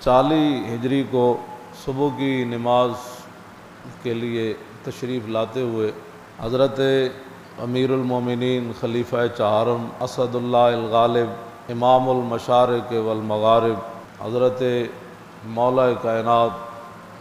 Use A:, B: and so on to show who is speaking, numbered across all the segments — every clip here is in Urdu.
A: 40 ہجری کو صبح کی نماز کے لیے تشریف لاتے ہوئے حضرت امیر المومنین خلیفہ چہارم اسد اللہ الغالب امام المشارق والمغارب حضرت مولا کائنات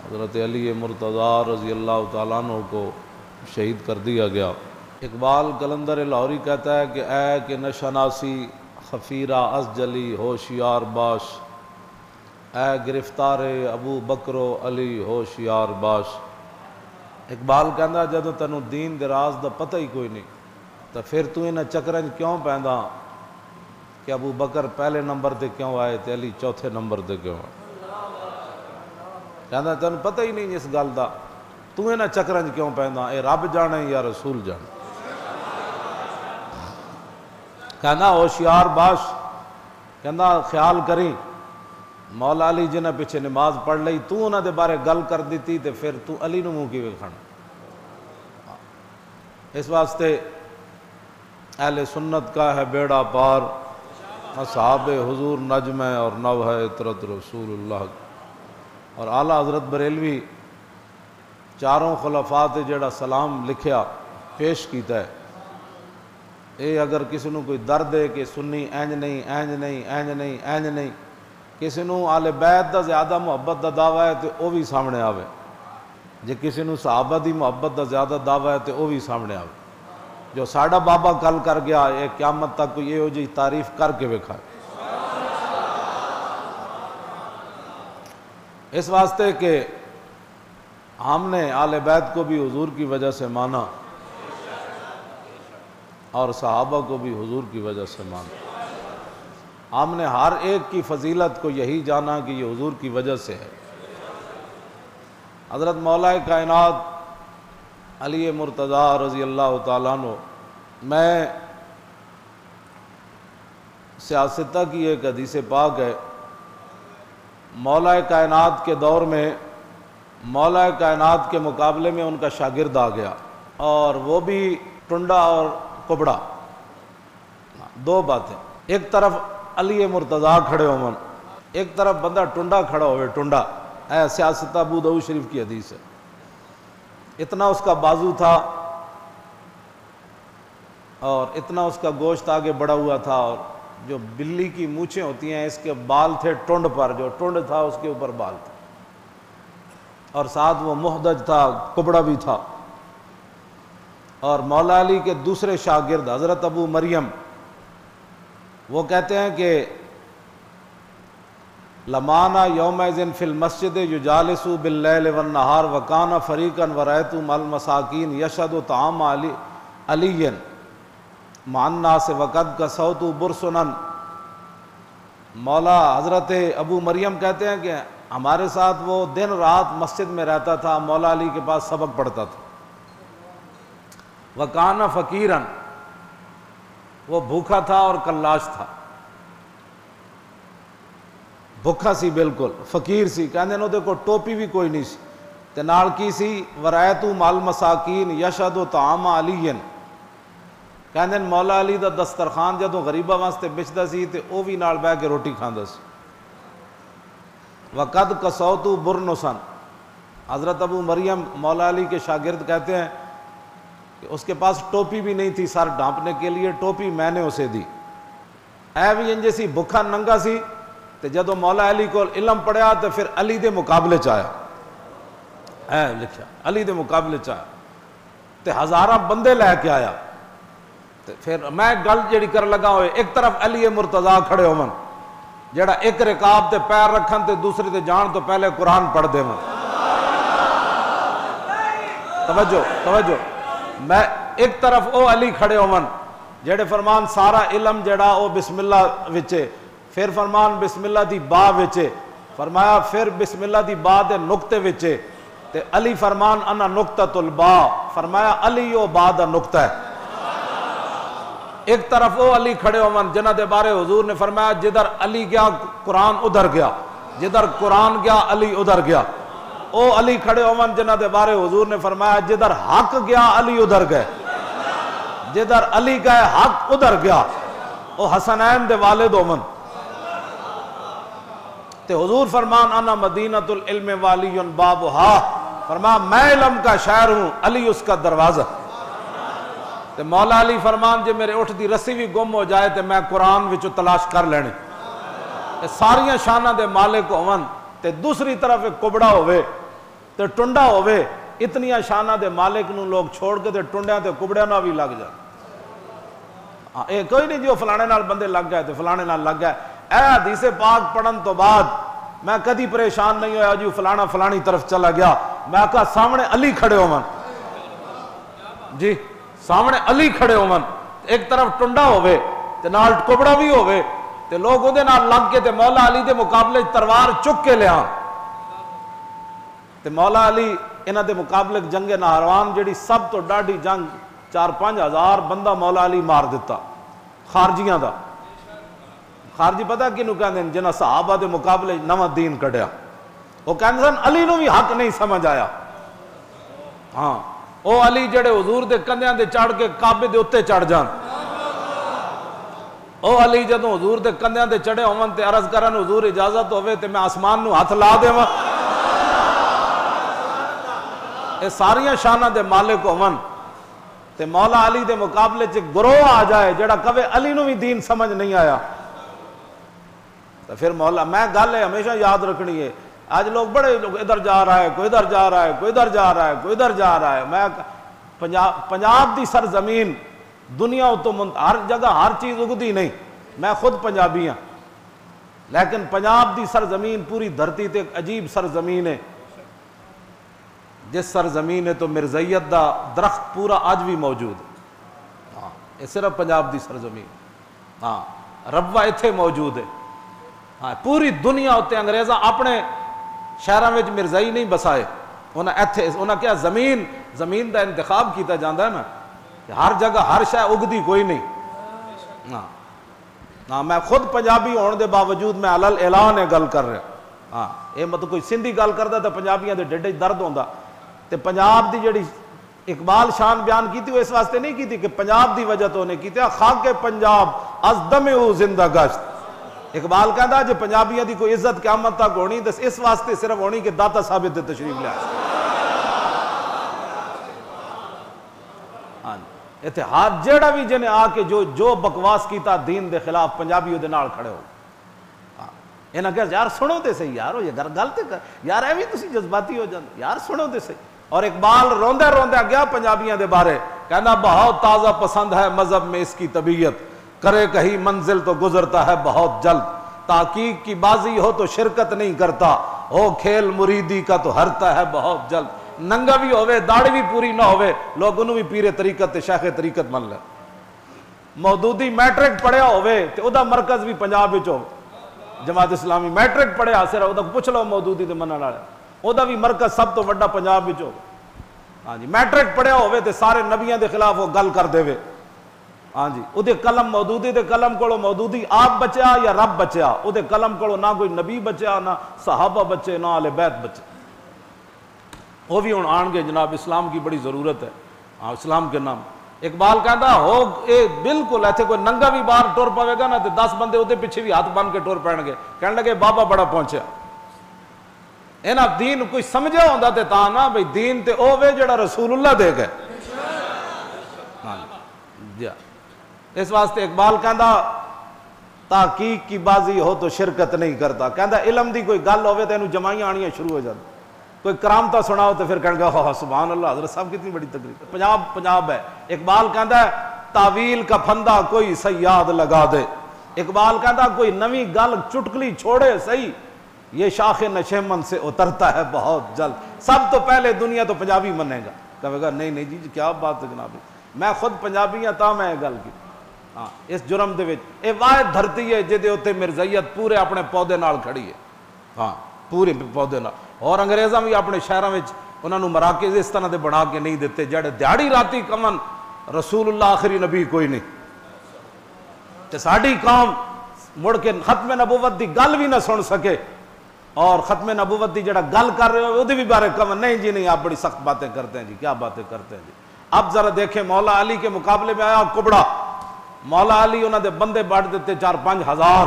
A: حضرت علی مرتضیٰ رضی اللہ تعالیٰ عنہ کو شہید کر دیا گیا۔ اقبال قلندر لاہوری کہتا ہے کہ اے کہ نشناسی خفیرہ از جلی ہوشیار باش، اے گرفتار ابو بکر و علی ہوشیار باش۔ اقبال کہندا جدوں تینوں دین دے راز دا پتہ ہی کوئی نہیں تو پھر تو انہاں چکریں کیوں پیندا کہ ابو بکر پہلے نمبر تے کیوں آئے تے علی چوتھے نمبر تے کیوں آئے؟ کہندا تینوں پتہ ہی نہیں اس گل دا، تو انہاں چکریں کیوں پیندا، اے رب جانے یا رسول جانے۔ کہنا ہوشیار باش، کہنا خیال کریں مولا علی جنہ پیچھے نماز پڑھ لئی تو انہاں دے بارے گل کر دیتی تے پھر تو علی نو منہ کی وکھانا۔ اس واسطے اہل سنت کا ہے بیڑا پار، اصحاب حضور نجم ہے اور نو ہے عطرت رسول اللہ۔ اور اعلیٰ حضرت بریلوی چاروں خلفاء تے جڑا سلام لکھیا پیش کیتا ہے، اے اگر کسی نو کوئی درد ہے کہ سنی اینج نہیں اینج نہیں اینج نہیں اینج نہیں، کسی نو آل بیت دا زیادہ محبت دا دعویٰ ہے تو وہ بھی سامنے آوے، جے کسی نو صحابہ دی محبت دا زیادہ دعویٰ ہے تو وہ بھی سامنے آوے۔ جو ساڑھا بابا کل کر گیا یہ قیامت تک کوئی یہ ہو جی تعریف کر کے بکھائے۔ اس واسطے کہ ہم نے آل بیت کو بھی حضور کی وجہ سے مانا اور صحابہ کو بھی حضور کی وجہ سے مانا۔ ہم نے ہر ایک کی فضیلت کو یہی جانا کہ یہ حضور کی وجہ سے ہے۔ حضرت مولا کائنات علی مرتضیٰ رضی اللہ تعالیٰ عنہ، میں سیاستہ کی ایک حدیث پاک ہے، مولا کائنات کے دور میں مولا کائنات کے مقابلے میں ان کا شاگرد آ گیا، اور وہ بھی ٹنڈا اور کبڑا، دو باتیں، ایک طرف علی مرتضیٰ کھڑے ہون، ایک طرف بندہ ٹنڈا کھڑا ہوئے، ٹنڈا ہے، سیاستہ ابو داؤد شریف کی حدیث ہے۔ اتنا اس کا بازو تھا اور اتنا اس کا گوشت آگے بڑا ہوا تھا، اور جو بلی کی مونچھیں ہوتی ہیں اس کے بال تھے ٹنڈ پر، جو ٹنڈ تھا اس کے اوپر بال تھا، اور ساتھ وہ محدج تھا، کبڑا بھی تھا۔ اور مولا علی کے دوسرے شاگرد حضرت ابو مریم، وہ کہتے ہیں کہ لمانا یومئذ فی المسجد یجالس باللیل والنہار وکان فریقا ورأیت مع المساکین یشهد طعام علی مع الناس وقد کسوت برسنا۔ مولا حضرت ابو مریم کہتے ہیں کہ ہمارے ساتھ وہ دن رات مسجد میں رہتا تھا، مولا علی کے پاس سبق پڑھتا تھا۔ وکان فقیرا، وہ بھوکا تھا اور کلاش تھا، بھوکا سی، بالکل فقیر سی، کہندے نے کو ٹوپی بھی کوئی نہیں سی تے نال کی سی ورایت مع المساکین یشهد طعام علی، کہندے مولا علی دا دسترخوان جدوں غریباں واسطے بچدا سی تے او بھی نال بیٹھ کے روٹی کھاندا سی۔ وقد کسوت برنسا، حضرت ابو مریم مولا علی کے شاگرد کہتے ہیں کہ اس کے پاس ٹوپی بھی نہیں تھی، سر ڈھانپنے کے لیے ٹوپی میں نے اسے دی، اے بھی انجے سی بھکھا ننگا سی، تے جدوں مولا علی کو علم پڑھیا تو پھر علی دے مقابلے چایا، اے لکھیا علی دے مقابلے چایا تے ہزاراں بندے لے کے آیا۔ تے پھر میں گل جڑی کر لگا ہوئے، ایک طرف علی مرتضیٰ کھڑے ہون جڑا ایک رکاب تے پیر رکھن تے دوسرے تے جان تو پہلے قرآن پڑھ دے ہوں۔ توجہ، میں ایک طرف او علی کھڑے ہون جڑے فرمان سارا علم جڑا او بسم اللہ وچے، پھر فرمان بسم اللہ دی با وچے، فرمایا پھر بسم اللہ دی با دے نقطے وچے، تے علی فرمان انا نقطۃ البا، فرمایا علی او با دا نقطہ ہے۔ ایک طرف او علی کھڑے ہون جنہ دے بارے حضور نے فرمایا جدھر علی گیا قرآن ادھر گیا، جدھر قرآن گیا علی ادھر گیا۔ او علی کھڑے ہون جنہ دے بارے حضور نے فرمایا جدھر حق گیا علی ادھر گئے، جدھر علی گئے حق ادھر گیا۔ او حسنین دے والد ہون، تے حضور فرمان انا مدینۃ العلم والی بابھا، فرما میں علم کا شہر ہوں، علی اس کا دروازہ۔ تے مولا علی فرمان جے میرے اٹھ دی رسی بھی گم ہو جائے تے میں قرآن وچوں تلاش کر لینے۔ ساریاں شاناں دے مالک ہون تے دوسری طرف ایک کبڑا ہوئے تے ٹنڈا ہوئے، اتنیاں شاناں دے مالک نوں لوگ چھوڑ کے تے ٹنڈیاں تے کبڑیاں نہ بھی لگ جائے۔ اے کوئی نہیں جو فلانے نال بندے لگ گئے تے فلانے نال لگ گئے۔ اے حدیث پاک پڑھن تو بعد میں کدی پریشان نہیں ہویا جو فلانا فلانی طرف چلا گیا، میں کہا سامنے علی کھڑے ہون، جی سامنے علی کھڑے ہون، ایک طرف ٹنڈا ہوئے تے نال کبڑا بھی ہوئے تے لوگ اودے نال لگ کے تے مولا علی دے مقابلے تلوار چک کے لیا تے مولا علی انہاں دے مقابلے جنگ نہروان جڑی سب تو ڈاڈی جنگ 4-5 ہزار بندہ مولا علی مار دیتا خارجیاں دا۔ خارجی پتہ کینوں کہندے جنہاں صحابہ دے مقابلے نواں دین کڈیا، وہ کہندے سن علی نو بھی حق نہیں سمجھ آیا۔ ہاں او علی جڑے حضور دے کندھیاں دے چڑھ کے کعبے دے اوتے چڑھ جان، او علی جدوں حضور دے کندھیاں دے چڑھے ہون تے عرض کرن حضور اجازت ہوے تے میں آسمان نو ہاتھ لا دیواں۔ اے ساریاں شاناں دے مالک ہون تے مولا علی دے مقابلے چ گروہ آ جائے جڑا کہے علی نو بھی دین سمجھ نہیں آیا تو پھر مولا میں گل ہے ہمیشہ یاد رکھنی ہے۔ آج لوگ بڑے لوگ ادھر جا رہا ہے، کوئی ادھر جا رہا ہے، کوئی ادھر جا رہا ہے، کوئی ادھر جا رہا ہے۔ میں پنجاب دی سرزمین دنیا تو ہر جگہ ہر چیز اگدی نہیں، میں خود پنجابی ہاں، لیکن پنجاب دی سرزمین پوری دھرتی تے ایک عجیب سرزمین ہے، جس سرزمین ہے تو مرزیت دا درخت پورا آج بھی موجود ہے۔ ہاں یہ صرف پنجاب دی سرزمین، ہاں ربوہ ایتھے موجود ہے۔ ہاں پوری دنیا ہوتے انگریزاں اپنے شہراں وچ مرزائی نہیں بسائے، انہاں کیا زمین دا انتخاب کیتا جاندا ہے نا، کہ ہر جگہ ہر شے اگدی کوئی نہیں۔ ہاں میں خود پنجابی ہون دے باوجود میں علل اعلان ہے گل کر رہا۔ ہاں یہ مطلب کوئی سندھی گل کردا تے پنجابیاں دے ڈڈے درد ہوندا۔ تے پنجاب دی جڑی اقبال شان بیان کیتی وہ اس واسطے نہیں کیتی کہ پنجاب دی وجہ تو نے کیتی، خاک پنجاب از دمے زندہ گشت۔ اقبال کہندا جے پنجابیاں دی کوئی عزت قیامت تک ہونی تے اس واسطے صرف ہونی کہ داتا صاحب تے تشریف لے آئے۔ ہاں ایتھے ہر جیڑا بھی جنے آ کے جو بکواس کیتا دین دے خلاف پنجابی دے نال کھڑے ہو۔ انہاں کہ یار سنو تے صحیح یار، یہ گل تے یار ایویں تسی جذباتی ہو جاندے یار سنو تے صحیح۔ اور اقبال روندے روندے گیا پنجابیاں دے بارے، کہنا بہت تازہ پسند ہے مذہب میں اس کی طبیعت، کرے کہیں منزل تو گزرتا ہے بہت جلد، تحقیق کی بازی ہو تو شرکت نہیں کرتا، ہو کھیل مریدی کا تو ہرتا ہے بہت جلد۔ ننگا بھی ہوئے داڑھی بھی پوری نہ ہوئے لوگ انہوں بھی پیر طریقت تے شیخ طریقت من لے۔ مودودی میٹرک پڑھیا ہوئے تے او دا مرکز بھی پنجاب وچ ہو، جماعت اسلامی میٹرک پڑھیا صرف او دا پوچھ لو مودودی تے منن والے، او دا بھی مرکز سب تو بڑا پنجاب وچ ہو۔ ہاں جی میٹرک پڑھیا ہوئے تے سارے نبیاں دے خلاف وہ گل کر دے وے۔ ہاں جی او دے قلم مودودی دے قلم کولو مودودی آپ بچیا یا رب بچیا، او دے قلم کولو نہ کوئی نبی بچیا نہ صحابہ بچے نہ اہل بیت بچے۔ وہ بھی ہن آن گے جناب، اسلام کی بڑی ضرورت ہے، ہاں اسلام کے نام۔ اقبال کہتا ہو اے بالکل ایتھے کوئی ننگا بھی باہر ٹور پوے گا نا تے 10 بندے او دے پیچھے بھی ہاتھ بن کے ٹور پین گے، کہنے لگے بابا بڑا پہنچیا۔ اینا دین کوئی سمجھا ہوندا تے تاں نا بھئی دین تے او وے جڑا رسول اللہ دے گئے۔ ہاں جی اس واسطے اقبال کہندا تحقیق کی بازی ہو تو شرکت نہیں کرتا، کہندا علم دی کوئی گل ہوئے تے اینو جمائیاں آنیاں شروع ہو جاندی، کوئی کرامتا سناؤ تو پھر کہنے گا ہاں سبحان اللہ حضرت صاحب کتنی بڑی تقریر۔ پنجاب ہے۔ اقبال کہندا ہے تعویل کا پھندا کوئی صیاد لگا دے، اقبال کہندا کوئی نویں گل چٹکلی چھوڑے صحیح، یہ شاخ نشیمن سے اترتا ہے بہت جلد۔ سب تو پہلے دنیا تو پنجابی منے گا، کہے گا نہیں نہیں جی کیا بات ہے جناب، میں خود پنجابی ہاں تاں میں گل کی۔ ہاں اس جرم دے وچ اے واحد دھرتی ہے جدے اوتے مرزیت پورے اپنے پودے نال کھڑی ہے، ہاں پورے پودے نال۔ اور انگریزاں بھی اپنے شہراں وچ انہاں نوں مراکز اس طرح دے بنا کے نہیں دیتے جڑے دیہڑی راتی کمن رسول اللہ آخری نبی کوئی نہیں، تے ساڈی قوم مڑ کے ختم نبوت دی گل بھی نہ سن سکے، اور ختم نبوت دی جڑا گل کر رہے ہو اودی بھی بارے کمن نہیں جی نہیں آپ بڑی سخت باتیں کرتے ہیں جی، کیا باتیں کرتے ہیں جی۔ اب ذرا دیکھیں مولا علی کے مقابلے میں آیا کبڑا، مولا علی انہاں دے بندے بڑھ دیتے 4-5 ہزار،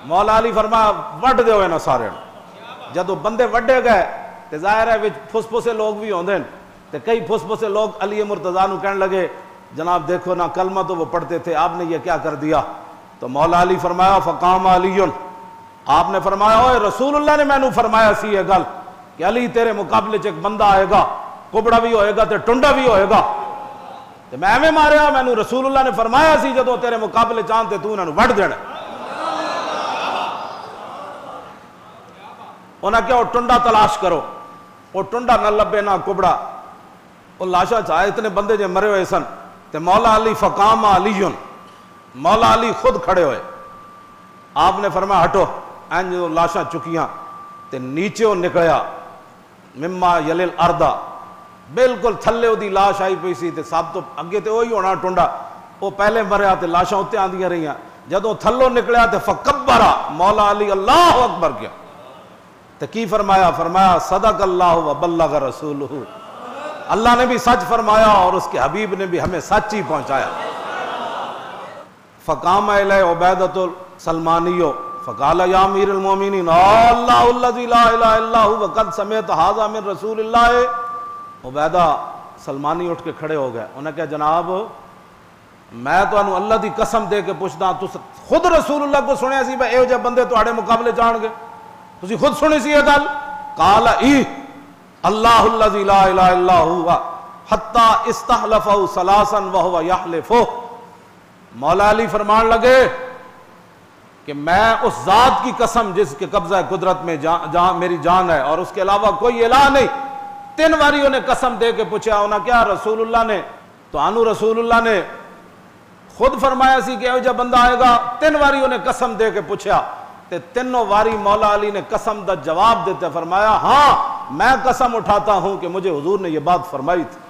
B: مولا علی فرمایا وڈ دیو انہاں سارے جدو بندے وڈے گئے تے ظاہر ہے وچ پھس پھسے لوگ بھی ہوندے تے کئی پھس پھسے لوگ علی مرتضیٰ نو کہنے لگے جناب دیکھو نا کلمہ تو وہ پڑھتے تھے آپ نے یہ کیا کر دیا. تو مولا علی فرمایا فقام علی، آپ نے فرمایا اوے رسول اللہ نے میں نو فرمایا سی یہ گل کہ علی تیرے مقابلے چ ایک بندہ آئے گا، کبڑا بھی ہوئے گا تے ٹنڈا بھی ہوئے گا. تے میں ایویں ماریا، میں نو رسول اللہ نے فرمایا سی جدو تیرے مقابلے چاہتے تو انہوں وڈ دینا. انہاں کیا وہ ٹنڈا تلاش کرو، وہ ٹنڈا نہ لبے نہ کبڑا، وہ لاشا چاہے اتنے بندے جو مرے ہوئے سن. تے مولا علی فقام علی، مولا علی خود کھڑے ہوئے. آپ نے فرمایا ہٹو. این جو لاشاں چکیاں تے نیچے وہ نکلیا مما یلیل اردا، بالکل تھلے دی لاش آئی پئی سی تے سب تو اگے تے وہی ہونا ٹنڈا، وہ پہلے مریا تے لاشاں اتنے آندیاں رہیاں. جدوں تھلوں نکلیا تے فکبرا، مولا علی اللہ اکبر کیا. تے کی فرمایا؟ فرمایا صدق اللہ و بلغ رسولہ، اللہ نے بھی سچ فرمایا اور اس کے حبیب نے بھی ہمیں سچ ہی پہنچایا. فقام الیہ عبیدۃ السلمانی فقال یا امیر المومنین اللہ الذی لا الہ الا هو قد سمعت ھذا من رسول اللہ. عبیدہ سلمانی اٹھ کے کھڑے ہو گئے. انہوں نے کہا جناب میں تو انہوں اللہ دی قسم دے کے پوچھتا تو خود رسول اللہ کو سنیا سی بھائی اے جے بندے تواڈے مقابلے جان گے، تسی خود سنی سی یہ گل؟ قال ای اللہ الذی لا الہ الا هو حتی استحلفہ ثلاثا وہو یحلف. مولا علی فرمان لگے کہ میں اس ذات کی قسم جس کے قبضہ قدرت میں میری جان ہے اور اس کے علاوہ کوئی الہ نہیں. 3 باری انہیں قسم دے کے پوچھا. انہاں کیا رسول اللہ نے تو انو رسول اللہ نے خود فرمایا سی کہ جب بندہ آئے گا. 3 باری انہیں قسم دے کے پوچھا تے 3 باری مولا علی نے قسم دا جواب دیتے فرمایا ہاں میں قسم اٹھاتا ہوں کہ مجھے حضور نے یہ بات فرمائی تھی.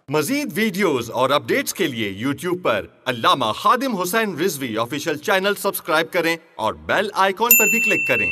C: مزید ویڈیوز اور اپڈیٹس کے لیے یوٹیوب پر علامہ Khadim Hussain Rizvi official channel subscribe کریں اور بیل آئیکن پر بھی کلک کریں.